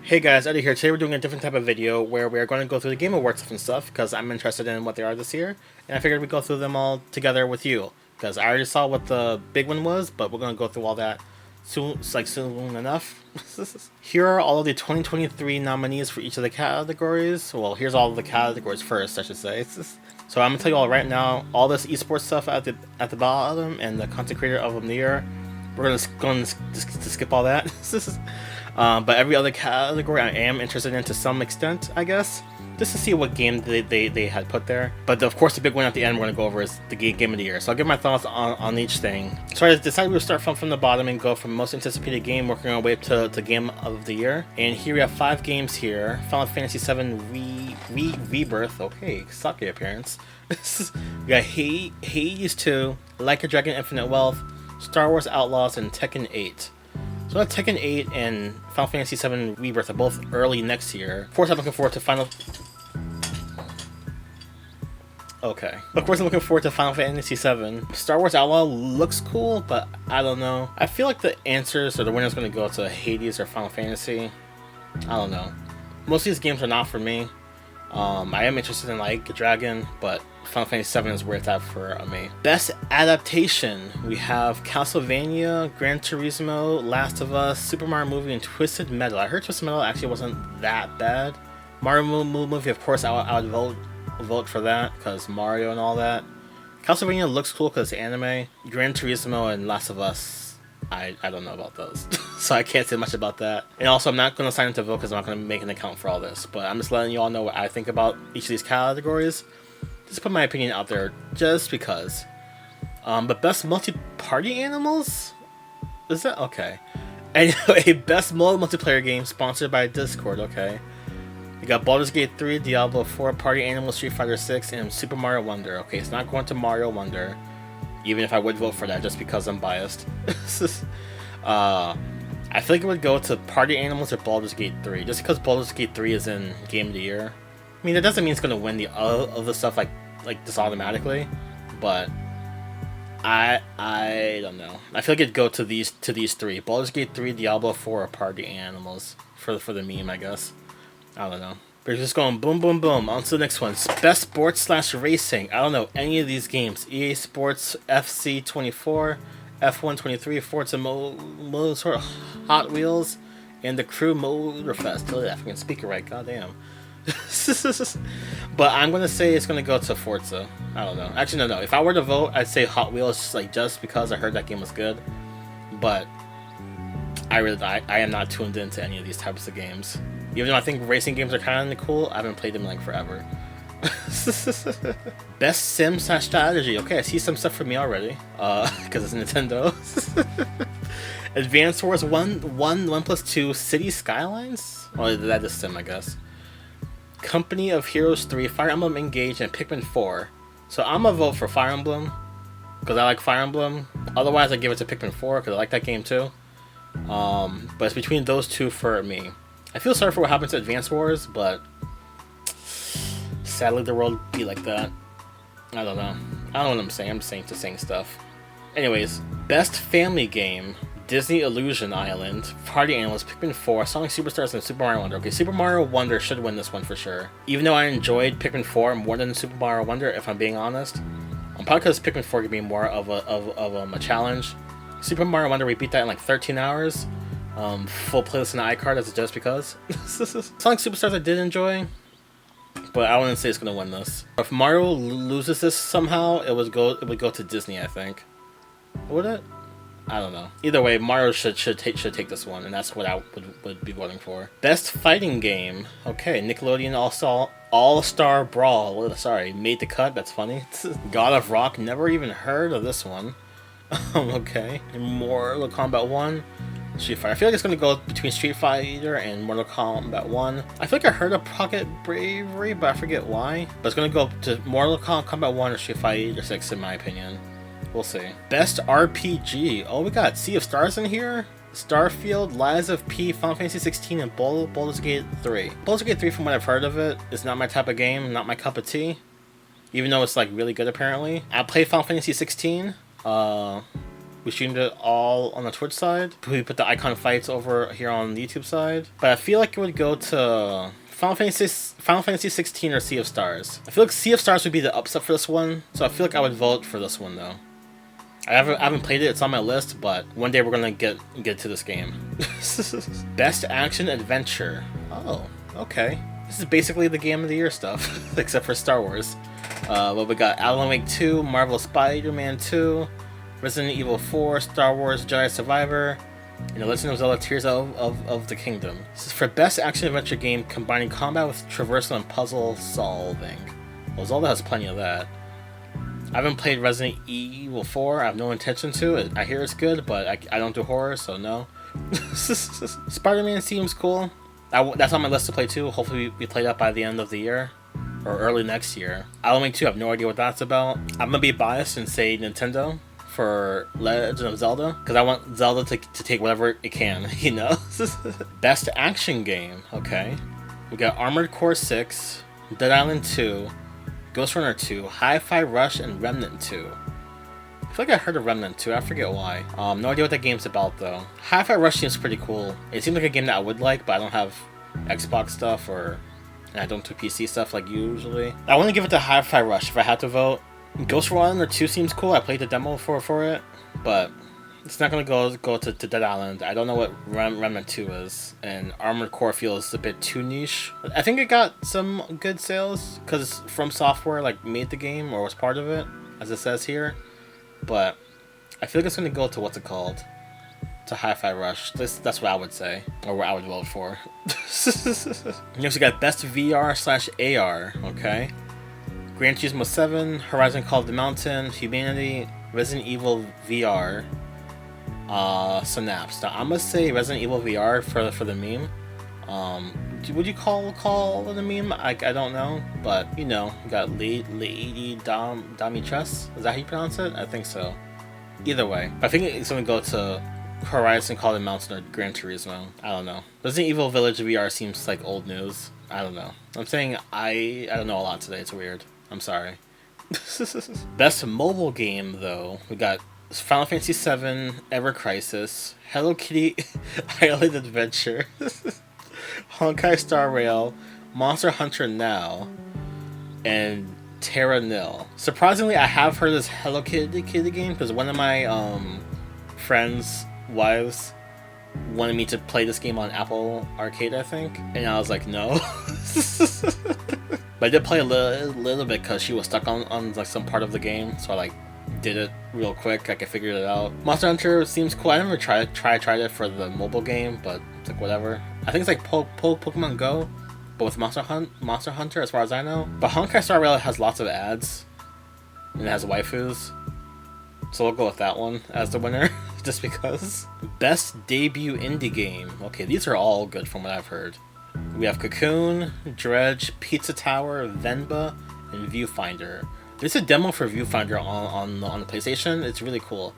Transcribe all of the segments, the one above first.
Hey guys, Eddie here. Today we're doing a different type of video where we're going to go through the Game Awards and stuff because I'm interested in what they are this year, and I figured we'd go through them all together with you because I already saw what the big one was, but we're going to go through all that soon, soon enough. Here are all of the 2023 nominees for each of the categories. Well, here's all of the categories first, I should say. So I'm gonna tell you all right now, all this esports stuff at the bottom and the content creator of the year. We're going to skip all that. But every other category I am interested in to some extent, I guess, just to see what game they had put there. But of course, the big one at the end we're going to go over is the game of the year. So I'll give my thoughts on each thing. So I decided we would start from the bottom and go from most anticipated game, working our way up to game of the year. And here we have 5 games here. Final Fantasy VII Rebirth. Okay, sake appearance. We got Hades 2, Like a Dragon Infinite Wealth, Star Wars Outlaws, and Tekken 8. So Tekken 8 and Final Fantasy VII Rebirth are both early next year. Of course, I'm looking forward to Final Fantasy VII. Star Wars Outlaw looks cool, but I don't know. I feel like the answers or the winner's going to go to Hades or Final Fantasy. I don't know. Most of these games are not for me. I am interested in Like a Dragon, but Final Fantasy VII is where it's at for me. Best adaptation, we have Castlevania, Gran Turismo, Last of Us, Super Mario Movie, and Twisted Metal. I heard Twisted Metal actually wasn't that bad. Mario Movie, of course, I would vote for that because Mario and all that. Castlevania looks cool because it's anime. Gran Turismo and Last of Us, I don't know about those. So I can't say much about that. And also, I'm not going to sign into vote because I'm not going to make an account for all this. But I'm just letting you all know what I think about each of these categories. Just put my opinion out there just because. But best multi-party animals? Is that okay? Anyway, best multiplayer game sponsored by Discord, okay. You got Baldur's Gate 3, Diablo 4, Party Animals, Street Fighter 6, and Super Mario Wonder. Okay, it's not going to Mario Wonder. Even if I would vote for that just because I'm biased. I feel like it would go to Party Animals or Baldur's Gate 3. Just because Baldur's Gate 3 is in Game of the Year. I mean, that doesn't mean it's going to win the other stuff like this automatically. But I don't know. I feel like it'd go to these 3. Baldur's Gate 3, Diablo 4, or Party Animals. For the meme, I guess. I don't know. We're just going boom, boom, boom. On to the next one. Best sports / racing. I don't know any of these games. EA Sports FC 24, F1 23, Forza Motorsport, Hot Wheels, and the Crew Motorfest. Oh, I can speak it right. Goddamn. But I'm gonna say it's gonna go to Forza. I don't know. Actually, no. If I were to vote, I'd say Hot Wheels, just because I heard that game was good. But I am not tuned into any of these types of games. Even though I think racing games are kind of cool, I haven't played them in forever. Best sim / strategy. Okay, I see some stuff for me already. Because it's Nintendo. Advance Wars 1+2, City Skylines? Oh, that is sim, I guess. Company of Heroes 3, Fire Emblem Engage, and Pikmin 4. So I'm gonna vote for Fire Emblem because I like Fire Emblem. Otherwise, I give it to Pikmin 4 because I like that game too. But it's between those two for me. I feel sorry for what happened to Advance Wars, but sadly the world be like that. I don't know. I don't know what I'm saying. I'm saying stuff. Anyways, best family game: Disney Illusion Island, Party Animals, Pikmin 4, Sonic Superstars, and Super Mario Wonder. Okay, Super Mario Wonder should win this one for sure. Even though I enjoyed Pikmin 4 more than Super Mario Wonder, if I'm being honest. Probably because Pikmin 4 could be more of a challenge. Super Mario Wonder, we beat that in like 13 hours. Full playlist and iCard as just because. Sonic Superstars I did enjoy, but I wouldn't say it's gonna win this. If Mario loses this somehow, it would go to Disney, I think. Would it? I don't know. Either way, Mario should take this one, and that's what I would be voting for. Best fighting game. Okay, Nickelodeon All-Star Brawl. Sorry, made the cut. That's funny. God of Rock. Never even heard of this one. Okay. Mortal Kombat 1. Street Fighter. I feel like it's going to go between Street Fighter and Mortal Kombat 1. I feel like I heard of Pocket Bravery, but I forget why. But it's going to go to Mortal Kombat 1 or Street Fighter 6 in my opinion. We'll see. Best RPG. Oh, we got Sea of Stars in here. Starfield, Lies of P, Final Fantasy 16, and Baldur's Gate 3. Baldur's Gate 3, from what I've heard of it, is not my type of game, not my cup of tea. Even though it's like really good apparently. I played Final Fantasy 16. We streamed it all on the Twitch side. We put the icon fights over here on the YouTube side. But I feel like it would go to Final Fantasy 16 or Sea of Stars. I feel like Sea of Stars would be the upset for this one, so I feel like I would vote for this one though. I haven't played it, it's on my list, but one day we're gonna get to this game. Best Action Adventure. Oh, okay. This is basically the Game of the Year stuff, except for Star Wars. But we got Alan Wake 2, Marvel Spider-Man 2, Resident Evil 4, Star Wars Jedi Survivor, and The Legend of Zelda Tears of the Kingdom. This is for Best Action Adventure Game combining combat with traversal and puzzle solving. Well, Zelda has plenty of that. I haven't played Resident Evil 4. I have no intention to. I hear it's good, but I don't do horror, so no. Spider-Man seems cool. That's on my list to play too. Hopefully we play that by the end of the year. Or early next year. Alan Wake 2, I have no idea what that's about. I'm gonna be biased and say Nintendo for Legend of Zelda, because I want Zelda to take whatever it can, you know? Best Action Game, okay. We got Armored Core 6, Dead Island 2, Ghost Runner 2, Hi-Fi Rush, and Remnant 2. I feel like I heard of Remnant 2, I forget why. No idea what that game's about though. Hi-Fi Rush seems pretty cool. It seems like a game that I would like, but I don't have Xbox stuff, and I don't do PC stuff like usually. I want to give it to Hi-Fi Rush if I had to vote. Ghost Runner 2 seems cool, I played the demo for it, but it's not going to go to Dead Island. I don't know what Remnant 2 is, and Armored Core feels a bit too niche. I think it got some good sales, because From Software like made the game, or was part of it, as it says here, but I feel like it's going to go to what's it called? To Hi-Fi Rush. That's what I would say, or what I would vote for. Next we got Best VR/AR, okay? Gran Turismo 7, Horizon Call of the Mountain, Humanity, Resident Evil VR, Synapse. Now I'm gonna say Resident Evil VR for the meme. Would you call it a meme? I don't know, but you know, you got Lady Damitress. Is that how you pronounce it? I think so. Either way, I think it's gonna go to Horizon Call of the Mountain or Gran Turismo. I don't know. Resident Evil Village VR seems like old news. I don't know. I'm saying I don't know a lot today. It's weird. I'm sorry. Best mobile game though, we got Final Fantasy VII, Ever Crisis, Hello Kitty Island Adventure, Honkai Star Rail, Monster Hunter Now, and Terra Nil. Surprisingly, I have heard of this Hello Kitty game because one of my friends' wives wanted me to play this game on Apple Arcade, I think, and I was like, no. But I did play a little bit because she was stuck on like some part of the game, so I like did it real quick. I could figure it out. Monster Hunter seems cool. I never tried it for the mobile game, but it's like whatever. I think it's like Pokemon Go, but with Monster Hunter, as far as I know. But Honkai Star Rail has lots of ads, and it has waifus, so we'll go with that one as the winner, just because. Best debut indie game. Okay, these are all good from what I've heard. We have Cocoon, Dredge, Pizza Tower, Venba, and Viewfinder. There's a demo for Viewfinder on the PlayStation. It's really cool.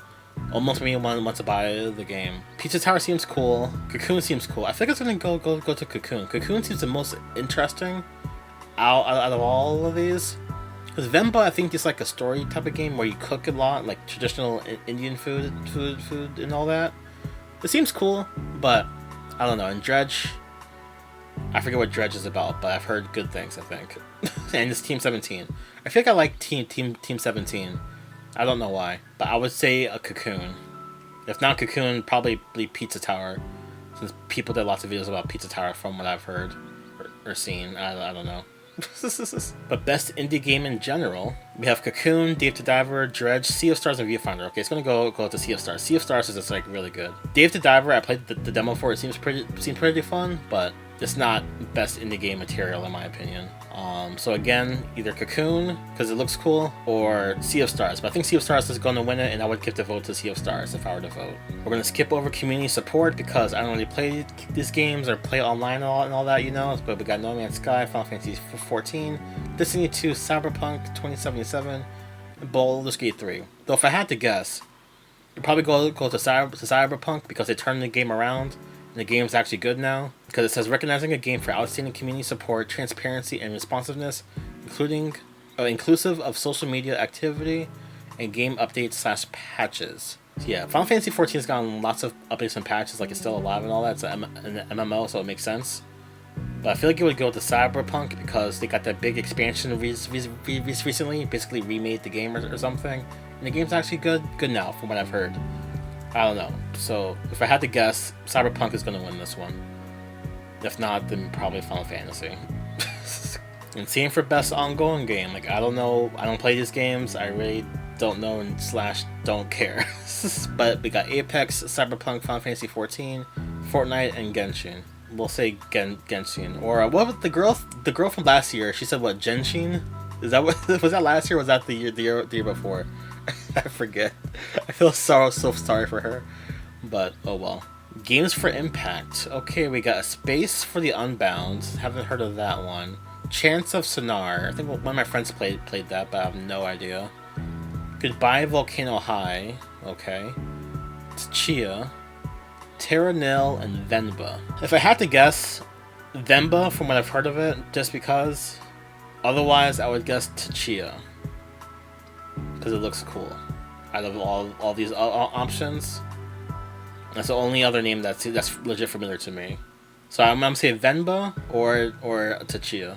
Almost made me want to buy the game. Pizza Tower seems cool. Cocoon seems cool. I think it's gonna go to Cocoon. Cocoon seems the most interesting out of all of these. Because Venba, I think, is like a story type of game where you cook a lot, like traditional Indian food and all that. It seems cool, but I don't know. And Dredge, I forget what Dredge is about, but I've heard good things, I think. And it's Team 17. I feel like I like Team 17. I don't know why, but I would say a Cocoon. If not Cocoon, probably Pizza Tower, since people did lots of videos about Pizza Tower from what I've heard or seen. I don't know. But best indie game in general, we have Cocoon, Dave the Diver, Dredge, Sea of Stars, and Viewfinder. Okay, it's gonna go to Sea of Stars. Sea of Stars is just like really good. Dave the Diver, I played the demo for it. Seemed pretty fun, but it's not best indie game material in my opinion. So again, either Cocoon, because it looks cool, or Sea of Stars. But I think Sea of Stars is going to win it, and I would give the vote to Sea of Stars if I were to vote. We're going to skip over community support, because I don't really play these games or play online and all that, you know. But we got No Man's Sky, Final Fantasy 14, Destiny 2, Cyberpunk 2077, and Baldur's Gate 3. Though if I had to guess, I'd probably go to Cyberpunk, because they turned the game around. The game's actually good now, because it says recognizing a game for outstanding community support, transparency, and responsiveness, inclusive of social media activity and game updates/patches. Yeah, Final Fantasy 14's gotten lots of updates and patches, like it's still alive and all that. It's an MMO, so it makes sense. But I feel like it would go to Cyberpunk because they got that big expansion recently, basically remade the game or something. And the game's actually good now, from what I've heard. I don't know. So if I had to guess, Cyberpunk is going to win this one. If not, then probably Final Fantasy. And same for best ongoing game. Like, I don't know. I don't play these games. I really don't know and / don't care. But we got Apex, Cyberpunk, Final Fantasy 14, Fortnite, and Genshin. We'll say Genshin. Or what was the girl from last year? She said what, Genshin? Is that what was that last year? Or was that the year before? I forget. I feel so sorry for her. But oh well. Games for Impact. Okay, we got A Space for the Unbound. Haven't heard of that one. Chance of Sonar. I think one of my friends played that, but I have no idea. Goodbye Volcano High. Okay. Tchia. Terra Nil, and Venba. If I had to guess, Venba, from what I've heard of it, just because. Otherwise, I would guess Tchia. Because it looks cool. Out of all these options, that's the only other name that's legit familiar to me. So I'm gonna say Venba or Tchia.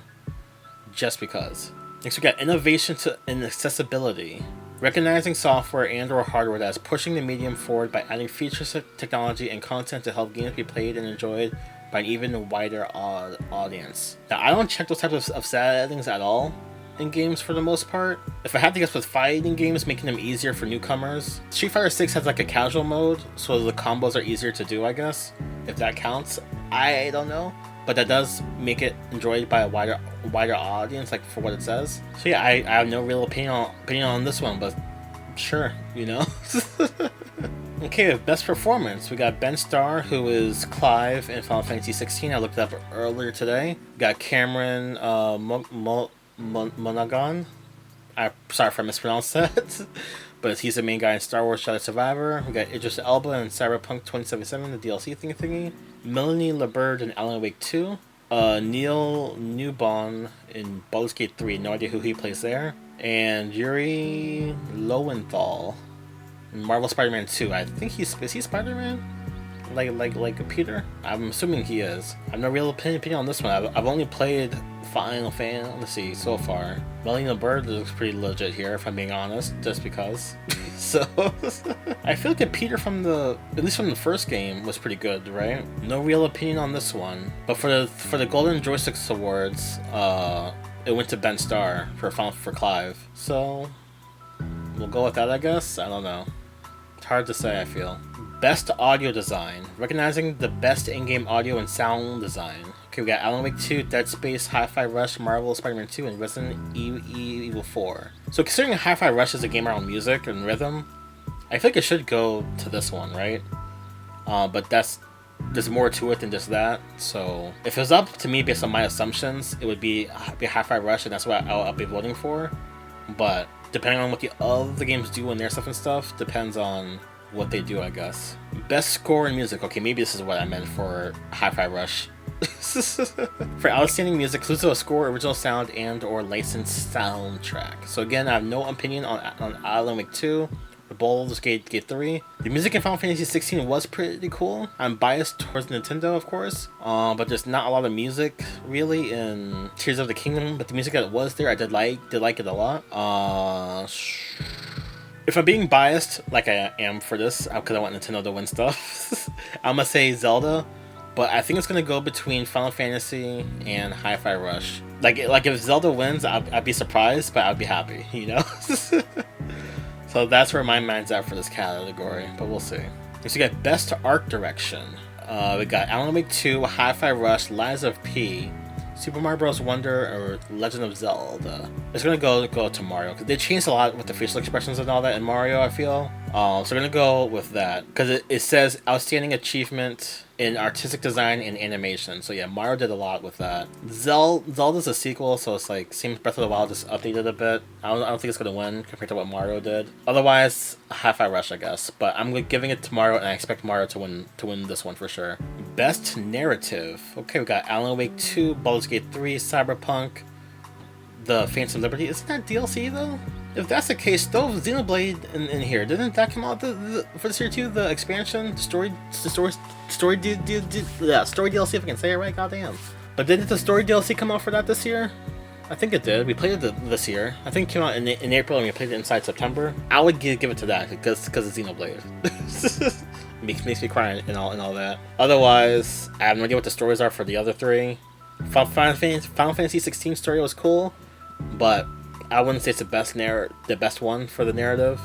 Just because. Next we got Innovation in Accessibility. Recognizing software and or hardware that is pushing the medium forward by adding features, technology, and content to help games be played and enjoyed by an even wider audience. Now, I don't check those types of settings at all in games for the most part. If I had to guess with fighting games, making them easier for newcomers, Street Fighter 6 has like a casual mode, so the combos are easier to do, I guess. If that counts, I don't know. But that does make it enjoyed by a wider audience, like for what it says. So yeah, I have no real opinion on this one, but sure, you know. Okay, best performance, we got Ben Starr, who is Clive in Final Fantasy 16. I looked it up earlier today. We got Cameron Monaghan. I'm sorry if I mispronounced that. But he's the main guy in Star Wars Jedi Survivor. We got Idris Elba in Cyberpunk 2077, the DLC thingy. Melanie LeBird in Alan Wake 2. Neil Newbon in Baldur's Gate 3. No idea who he plays there. And Yuri Lowenthal in Marvel Spider-Man 2. I think is he Spider-Man? Like Peter? I'm assuming he is. I have no real opinion on this one. I've only played Final Fantasy so far. Melanie LeBird looks pretty legit here, if I'm being honest, just because. So I feel like the Peter at least from the first game was pretty good, right? No real opinion on this one. But for the Golden Joysticks Awards, it went to Ben Starr for Clive. So we'll go with that, I guess. I don't know. It's hard to say, I feel. Best audio design. Recognizing the best in-game audio and sound design. Okay, we got Alan Wake 2, Dead Space, Hi-Fi Rush, Marvel, Spider-Man 2, and Resident Evil 4. So considering Hi-Fi Rush is a game around music and rhythm, I feel like it should go to this one, right? But there's more to it than just that. So if it was up to me based on my assumptions, it would be Hi-Fi Rush, and that's what I'll be voting for. But depending on what the other games do and their stuff and stuff, depends on what they do, I guess. Best score in music. Okay, maybe this is what I meant for Hi-Fi Rush. For outstanding music, inclusive of score, original sound, and or licensed soundtrack. So again, I have no opinion on Alan Wake 2 or Baldur's Gate 3. The music in Final Fantasy 16 was pretty cool. I'm biased towards Nintendo, of course, but there's not a lot of music really in Tears of the Kingdom. But the music that was there, I did like it a lot. If I'm being biased, like I am for this, because I want Nintendo to win stuff, I'm gonna say Zelda. But I think it's gonna go between Final Fantasy and Hi-Fi Rush. Like if Zelda wins, I'd be surprised, but I'd be happy, you know. So that's where my mind's at for this category. But we'll see. Next we got Best Art Direction. We got Alan Wake 2, Hi-Fi Rush, Lies of P, Super Mario Bros. Wonder, or Legend of Zelda. It's gonna go to Mario because they changed a lot with the facial expressions and all that in Mario, I feel. So we're gonna go with that because it says outstanding achievement in artistic design and animation. So yeah, Mario did a lot with that. Zelda's a sequel, so it's like seems Breath of the Wild just updated a bit. I don't think it's gonna win compared to what Mario did. Otherwise, Hi-Fi Rush, I guess. But I'm giving it to Mario, and I expect Mario to win this one for sure. Best narrative. Okay, we got Alan Wake 2, Baldur's Gate 3, Cyberpunk, The Phantom Liberty. Isn't that DLC though? If that's the case, though, Xenoblade in here, didn't that come out for this year too? The expansion, story DLC. If I can say it right, goddamn. But didn't the story DLC come out for that this year? I think it did. We played it this year. I think it came out in April and we played it inside September. I would give it to that because it's Xenoblade. makes me cry and all that. Otherwise, I have no idea what the stories are for the other three. Final Fantasy 16 story was cool, but I wouldn't say it's the best one for the narrative.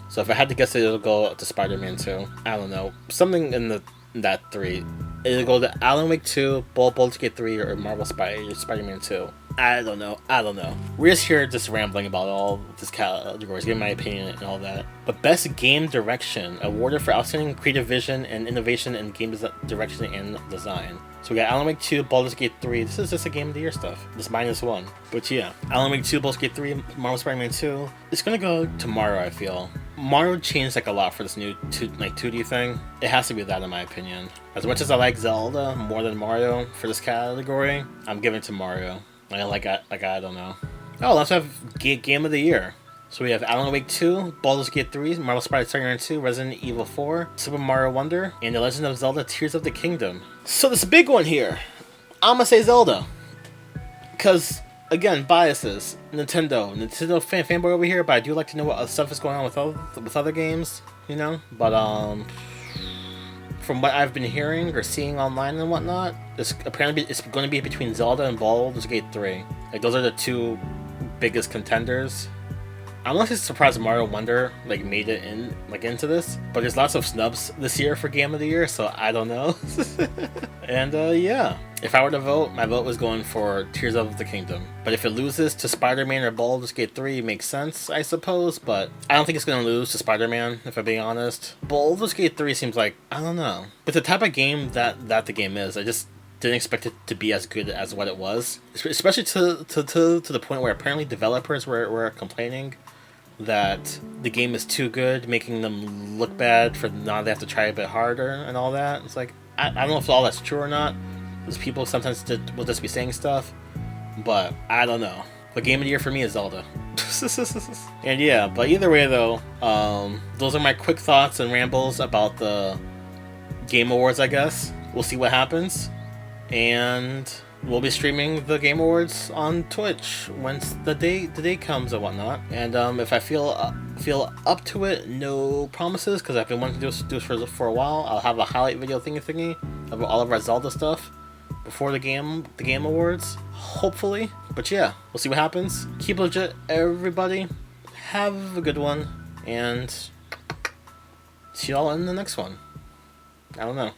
So if I had to guess, it'll go to Spider-Man 2. I don't know, something in that 3. It'll go to Alan Wake 2, Baldur's Gate 3, or Marvel Spider-Man 2. I don't know. We're just here rambling about all this categories, giving my opinion and all that. But Best Game Direction, awarded for outstanding creative vision and innovation in game direction and design. So we got Alan Wake 2, Baldur's Gate 3. This is just a Game of the Year stuff. This -1. But yeah, Alan Wake 2, Baldur's Gate 3, Marvel Spider-Man 2. It's gonna go to Mario, I feel. Mario changed a lot for this new 2D thing. It has to be that in my opinion. As much as I like Zelda more than Mario for this category, I'm giving it to Mario. I don't know. Oh, let's have Game of the Year. So we have Alan Wake 2, Baldur's Gate 3, Marvel Spider-Man 2, Resident Evil 4, Super Mario Wonder, and The Legend of Zelda Tears of the Kingdom. So this big one here, I'm gonna say Zelda. Because, again, biases. Nintendo fanboy over here, but I do like to know what stuff is going on with other games, you know? But, from what I've been hearing or seeing online and whatnot, it's going to be between Zelda and Baldur's Gate 3. Those are the two biggest contenders. I'm honestly surprised Mario Wonder made it into this, but there's lots of snubs this year for Game of the Year, so I don't know. And yeah, if I were to vote, my vote was going for Tears of the Kingdom. But if it loses to Spider-Man or Baldur's Gate 3, it makes sense, I suppose, but I don't think it's going to lose to Spider-Man, if I'm being honest. Baldur's Gate 3 seems I don't know. But the type of game that the game is, I just didn't expect it to be as good as what it was. Especially to the point where apparently developers were complaining that the game is too good, making them look bad for now they have to try a bit harder and all that. It's I don't know if all that's true or not, because people sometimes will just be saying stuff, but I don't know. The Game of the Year for me is Zelda. And yeah, but either way though, those are my quick thoughts and rambles about the Game Awards, I guess. We'll see what happens, and we'll be streaming the Game Awards on Twitch once the day comes and whatnot. And if I feel up to it, no promises, because I've been wanting to do this for a while. I'll have a highlight video thingy of all of our Zelda stuff before the Game Awards, hopefully. But yeah, we'll see what happens. Keep legit, everybody. Have a good one, and see y'all in the next one. I don't know.